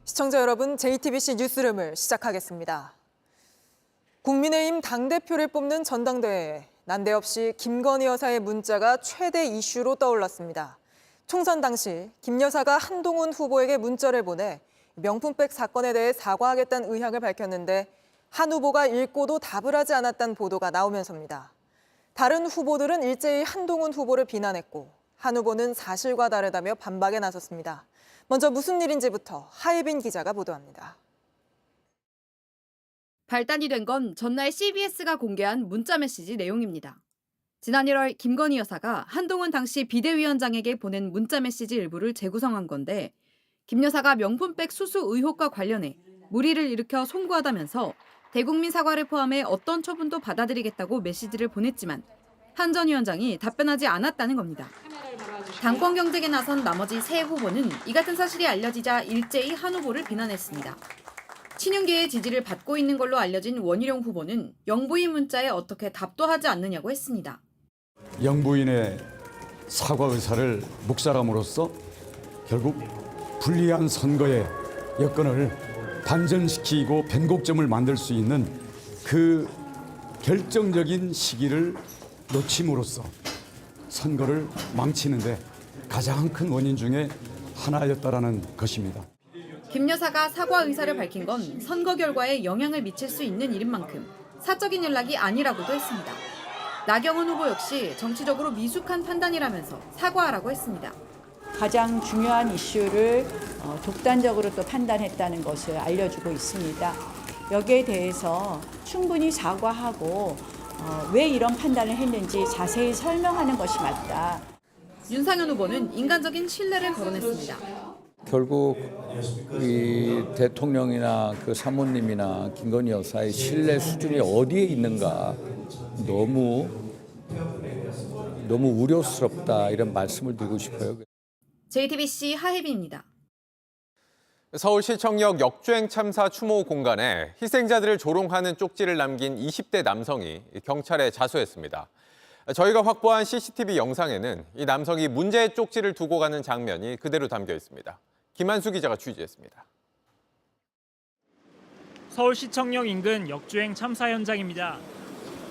시청자 여러분, JTBC 뉴스룸을 시작하겠습니다. 국민의힘 당대표를 뽑는 전당대회에 난데없이 김건희 여사의 문자가 최대 이슈로 떠올랐습니다. 총선 당시 김 여사가 한동훈 후보에게 문자를 보내 명품백 사건에 대해 사과하겠다는 의향을 밝혔는데 한 후보가 읽고도 답을 하지 않았다는 보도가 나오면서입니다. 다른 후보들은 일제히 한동훈 후보를 비난했고 한 후보는 사실과 다르다며 반박에 나섰습니다. 먼저 무슨 일인지부터 하예빈 기자가 보도합니다. 발단이 된 건 전날 CBS가 공개한 문자 메시지 내용입니다. 지난 1월 김건희 여사가 한동훈 당시 비대위원장에게 보낸 문자 메시지 일부를 재구성한 건데 김 여사가 명품백 수수 의혹과 관련해 물의를 일으켜 송구하다면서 대국민 사과를 포함해 어떤 처분도 받아들이겠다고 메시지를 보냈지만 한 전 위원장이 답변하지 않았다는 겁니다. 당권 경쟁에 나선 나머지 세 후보는 이 같은 사실이 알려지자 일제히 한 후보를 비난했습니다. 친윤계의 지지를 받고 있는 걸로 알려진 원희룡 후보는 영부인 문자에 어떻게 답도 하지 않느냐고 했습니다. 영부인의 사과 의사를 묵살함으로써 결국 불리한 선거의 여건을 반전시키고 변곡점을 만들 수 있는 그 결정적인 시기를 놓침으로써 선거를 망치는데 가장 큰 원인 중에 하나였다라는 것입니다. 김 여사가 사과 의사를 밝힌 건 선거 결과에 영향을 미칠 수 있는 일인 만큼 사적인 연락이 아니라고도 했습니다. 나경원 후보 역시 정치적으로 미숙한 판단이라면서 사과하라고 했습니다. 가장 중요한 이슈를 독단적으로 또 판단했다는 것을 알려주고 있습니다. 여기에 대해서 충분히 사과하고 왜 이런 판단을 했는지 자세히 설명하는 것이 맞다. 윤상현 후보는 인간적인 신뢰를 거론했습니다. 결국 이 대통령이나 그 사모님이나 김건희 여사의 신뢰 수준이 어디에 있는가 너무 우려스럽다 이런 말씀을 드리고 싶어요. JTBC 하혜빈입니다. 서울시청역 역주행 참사 추모 공간에 희생자들을 조롱하는 쪽지를 남긴 20대 남성이 경찰에 자수했습니다. 저희가 확보한 CCTV 영상에는 이 남성이 문제의 쪽지를 두고 가는 장면이 그대로 담겨 있습니다. 김한수 기자가 취재했습니다. 서울시청역 인근 역주행 참사 현장입니다.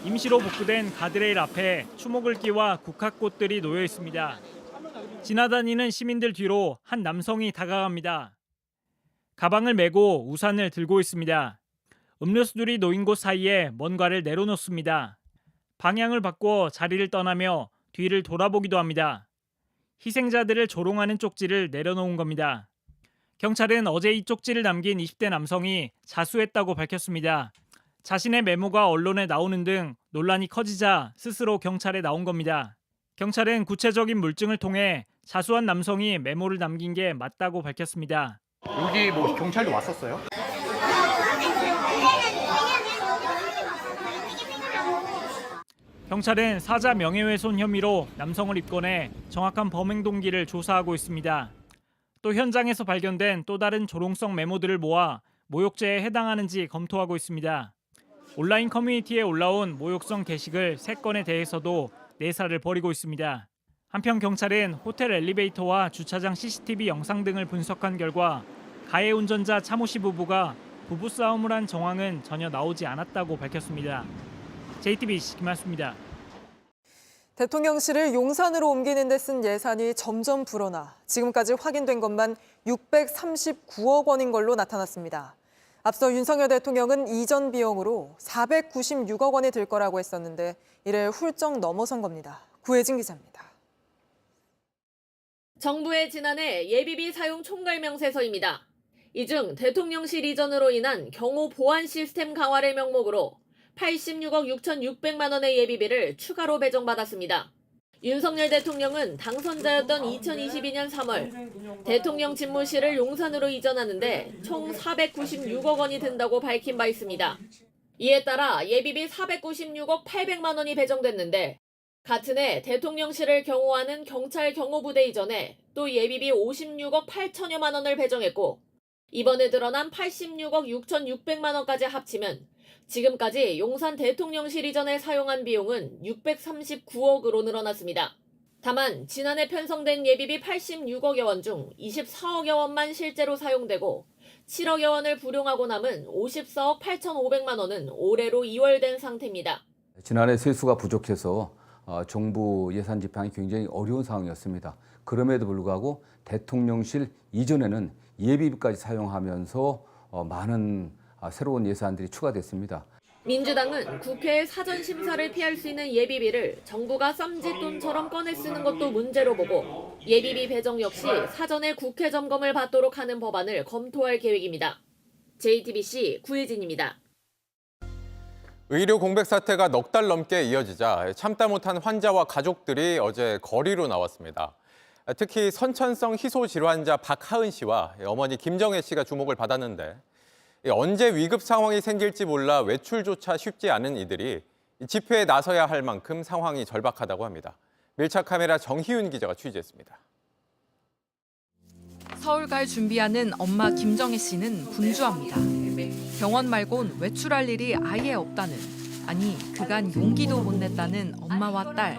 임시로 복구된 가드레일 앞에 추모글귀와 국화꽃들이 놓여 있습니다. 지나다니는 시민들 뒤로 한 남성이 다가갑니다. 가방을 메고 우산을 들고 있습니다. 음료수들이 놓인 곳 사이에 뭔가를 내려놓습니다. 방향을 바꿔 자리를 떠나며 뒤를 돌아보기도 합니다. 희생자들을 조롱하는 쪽지를 내려놓은 겁니다. 경찰은 어제 이 쪽지를 남긴 20대 남성이 자수했다고 밝혔습니다. 자신의 메모가 언론에 나오는 등 논란이 커지자 스스로 경찰에 나온 겁니다. 경찰은 구체적인 물증을 통해 자수한 남성이 메모를 남긴 게 맞다고 밝혔습니다. 여기 뭐 경찰도 왔었어요? 경찰은 사자 명예훼손 혐의로 남성을 입건해 정확한 범행 동기를 조사하고 있습니다. 또 현장에서 발견된 또 다른 조롱성 메모들을 모아 모욕죄에 해당하는지 검토하고 있습니다. 온라인 커뮤니티에 올라온 모욕성 게시글 3건에 대해서도 내사를 벌이고 있습니다. 한편 경찰은 호텔 엘리베이터와 주차장 CCTV 영상 등을 분석한 결과 가해 운전자 차모 씨 부부가 부부싸움을 한 정황은 전혀 나오지 않았다고 밝혔습니다. JTBC 김한수입니다. 대통령실을 용산으로 옮기는 데 쓴 예산이 점점 불어나 지금까지 확인된 것만 639억 원인 걸로 나타났습니다. 앞서 윤석열 대통령은 이전 비용으로 496억 원이 들 거라고 했었는데 이를 훌쩍 넘어선 겁니다. 구혜진 기자입니다. 정부의 지난해 예비비 사용 총괄 명세서입니다. 이 중 대통령실 이전으로 인한 경호 보안 시스템 강화를 명목으로 86억 6,600만 원의 예비비를 추가로 배정받았습니다. 윤석열 대통령은 당선자였던 2022년 3월 대통령 집무실을 용산으로 이전하는데 총 496억 원이 든다고 밝힌 바 있습니다. 이에 따라 예비비 496억 800만 원이 배정됐는데 같은 해 대통령실을 경호하는 경찰 경호부대 이전에 또 예비비 56억 8천여만 원을 배정했고 이번에 드러난 86억 6,600만 원까지 합치면 지금까지 용산 대통령실 이전에 사용한 비용은 639억으로 늘어났습니다. 다만 지난해 편성된 예비비 86억여 원 중 24억여 원만 실제로 사용되고 7억여 원을 불용하고 남은 54억 8,500만 원은 올해로 이월된 상태입니다. 지난해 세수가 부족해서 정부 예산 집행이 굉장히 어려운 상황이었습니다. 그럼에도 불구하고 대통령실 이전에는 예비비까지 사용하면서 많은 새로운 예산들이 추가됐습니다. 민주당은 국회의 사전 심사를 피할 수 있는 예비비를 정부가 쌈짓돈처럼 꺼내 쓰는 것도 문제로 보고 예비비 배정 역시 사전에 국회 점검을 받도록 하는 법안을 검토할 계획입니다. JTBC 구혜진입니다. 의료 공백 사태가 넉 달 넘게 이어지자 참다 못한 환자와 가족들이 어제 거리로 나왔습니다. 특히 선천성 희소 질환자 박하은 씨와 어머니 김정혜 씨가 주목을 받았는데 언제 위급 상황이 생길지 몰라 외출조차 쉽지 않은 이들이 집회에 나서야 할 만큼 상황이 절박하다고 합니다. 밀착 카메라 정희윤 기자가 취재했습니다. 서울 갈 준비하는 엄마 김정혜 씨는 분주합니다. 병원 말곤 외출할 일이 아예 없다는, 아니 그간 용기도 못 냈다는 엄마와 딸.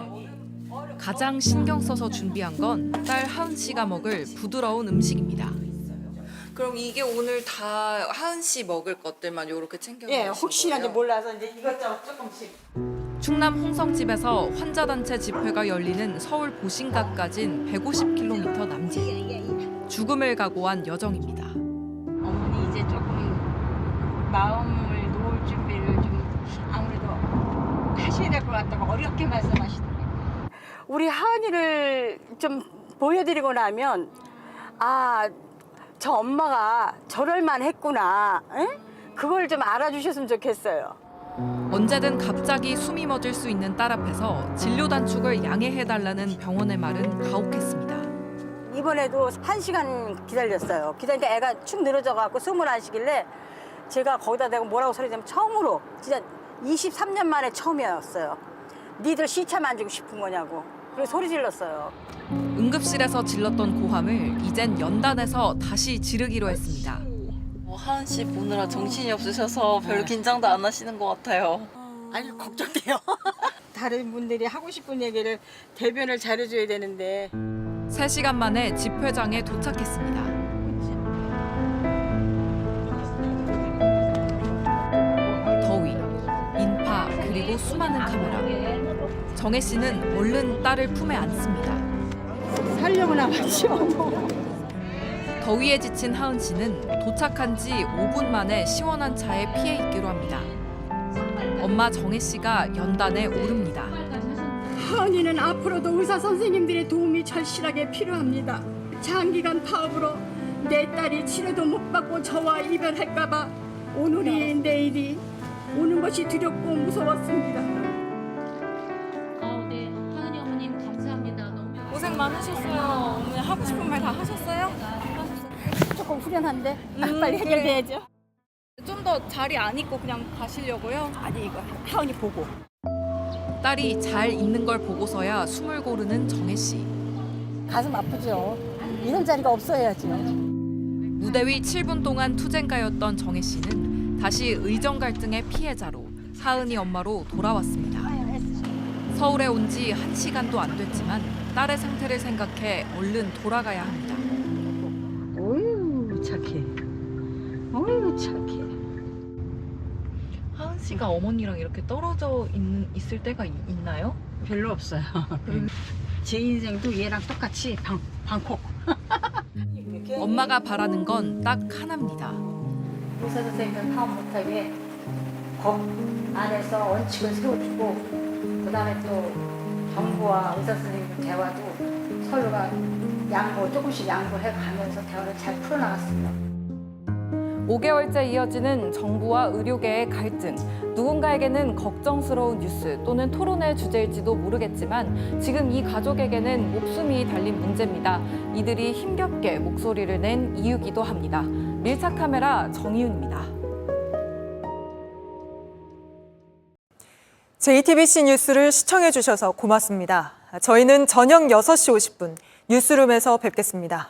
가장 신경 써서 준비한 건 딸 하은 씨가 먹을 부드러운 음식입니다. 그럼 이게 오늘 다 하은 씨 먹을 것들만 이렇게 챙겨 예, 가신 혹시나 거예요? 몰라서 이제 이것저것 조금씩. 충남 홍성집에서 환자단체 집회가 열리는 서울 보신각까진 150km 남짓. 죽음을 각오한 여정입니다. 어머니 이제 조금 마음을 놓을 준비를 좀 아무래도 하셔야 될 것 같다고 어렵게 말씀하시더라고요. 우리 하은이를 좀 보여드리고 나면 저 엄마가 저럴만 했구나. 에? 그걸 좀 알아주셨으면 좋겠어요. 언제든 갑자기 숨이 멎을 수 있는 딸 앞에서 진료 단축을 양해해달라는 병원의 말은 가혹했습니다. 이번에도 1시간 기다렸어요. 기다리는데 애가 축 늘어져갖고 숨을 안 쉬길래 제가 거기다 대고 뭐라고 소리 내면 처음으로 진짜 23년 만에 처음이었어요. 니들 시차만 주고 싶은 거냐고. 그래서 소리 질렀어요. 응급실에서 질렀던 고함을 이젠 연단에서 다시 지르기로 했습니다. 하은 씨 보느라 정신이 없으셔서 별로 긴장도 안 하시는 것 같아요. 아니 걱정돼요. 다른 분들이 하고 싶은 얘기를 대변을 잘해줘야 되는데. 3시간 만에 집회장에 도착했습니다. 더위, 인파, 그리고 수많은 카메라. 정혜 씨는 얼른 딸을 품에 안습니다. 살려고 나왔죠. 더위에 지친 하은 씨는 도착한 지 5분 만에 시원한 차에 피해 있기로 합니다. 엄마 정혜 씨가 연단에 오릅니다. 하은이는 앞으로도 의사 선생님들의 도움이 절실하게 필요합니다. 장기간 파업으로 내 딸이 치료도 못 받고 저와 이별할까봐 오늘이 내일이 오는 것이 두렵고 무서웠습니다. 네, 하은이 어머님 감사합니다. 고생 많으셨어요. 오늘 하고 싶은 말 다 하셨어요? 조금 후련한데 빨리 해결돼야죠. 좀 더 자리 안 있고 그냥 가시려고요? 아니 이거 하은이 보고. 딸이 잘 있는 걸 보고서야 숨을 고르는 정혜 씨. 가슴 아프죠. 이런 자리가 없어야죠. 무대 위 7분 동안 투쟁가였던 정혜 씨는 다시 의정 갈등의 피해자로 하은이 엄마로 돌아왔습니다. 서울에 온 지 1시간도 안 됐지만 딸의 상태를 생각해 얼른 돌아가야 합니다. 어휴 착해. 어휴 착해. 하은 씨가 어머니랑 이렇게 떨어져 있을 때가 있나요? 별로 없어요. 제 인생도 얘랑 똑같이 방콕. 엄마가 바라는 건 딱 하나입니다. 의사 선생님은 파업 못하게 법 안에서 원칙을 세워주고 그다음에 또 정부와 의사 선생님 대화도 서로가 조금씩 양보해 가면서 대화를 잘 풀어나갔습니다. 5개월째 이어지는 정부와 의료계의 갈등. 누군가에게는 걱정스러운 뉴스 또는 토론의 주제일지도 모르겠지만 지금 이 가족에게는 목숨이 달린 문제입니다. 이들이 힘겹게 목소리를 낸 이유기도 합니다. 밀착 카메라 정희윤입니다. JTBC 뉴스를 시청해 주셔서 고맙습니다. 저희는 저녁 6시 50분 뉴스룸에서 뵙겠습니다.